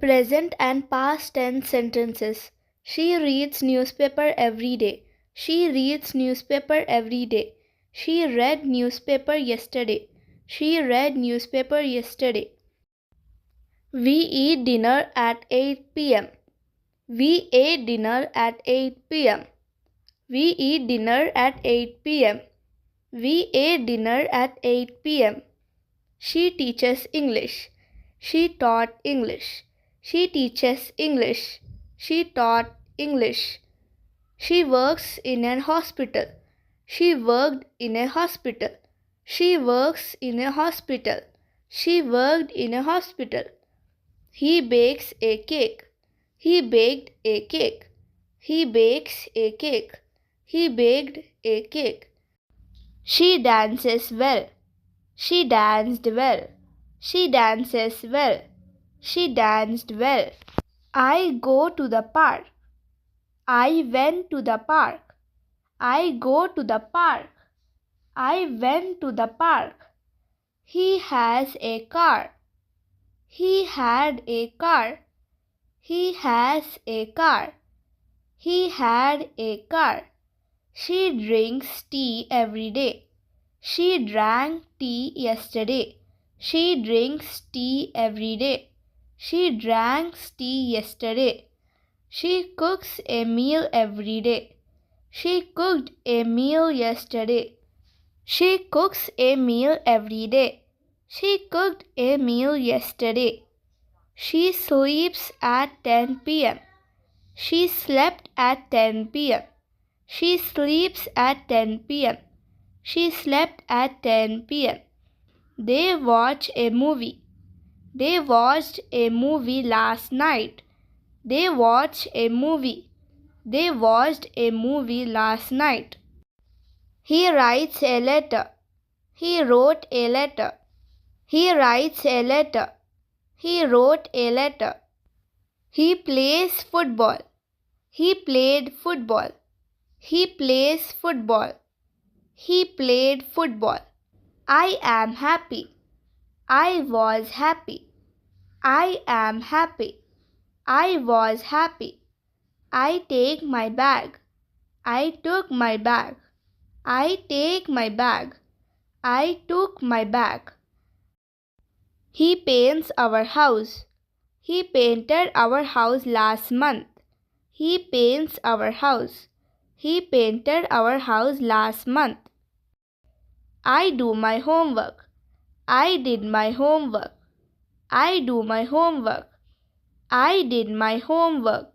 Present and past tense sentences. She reads newspaper every day. She reads newspaper every day. She read newspaper yesterday. She read newspaper yesterday. We eat dinner at 8 p.m. We ate dinner at 8 p.m. We eat dinner at 8 p.m. We ate dinner at 8 p.m. She teaches English. She taught English. She teaches English. She taught English. She works in a hospital. She worked in a hospital. She works in a hospital. She worked in a hospital. He bakes a cake. He baked a cake. He bakes a cake. He baked a cake. She dances well. She danced well. She dances well. She danced well. I go to the park. I went to the park. I go to the park. I went to the park. He has a car. He had a car. He has a car. He had a car. She drinks tea every day. She drank tea yesterday. She drinks tea every day. She drank tea yesterday. She cooks a meal every day. She cooked a meal yesterday. She cooks a meal every day. She cooked a meal yesterday. She sleeps at 10 p.m. She slept at 10 p.m. She sleeps at 10 p.m. She slept at 10 p.m. They watch a movie. They watched a movie last night. They watched a movie. They watched a movie last night. He writes a letter. He wrote a letter. He writes a letter. He wrote a letter. He plays football. He played football. He plays football. He played football. I am happy. I was happy. I am happy. I was happy. I take my bag. I took my bag. I take my bag. I took my bag. He paints our house. He painted our house last month. He paints our house. He painted our house last month. I do my homework. I did my homework. I do my homework. I did my homework.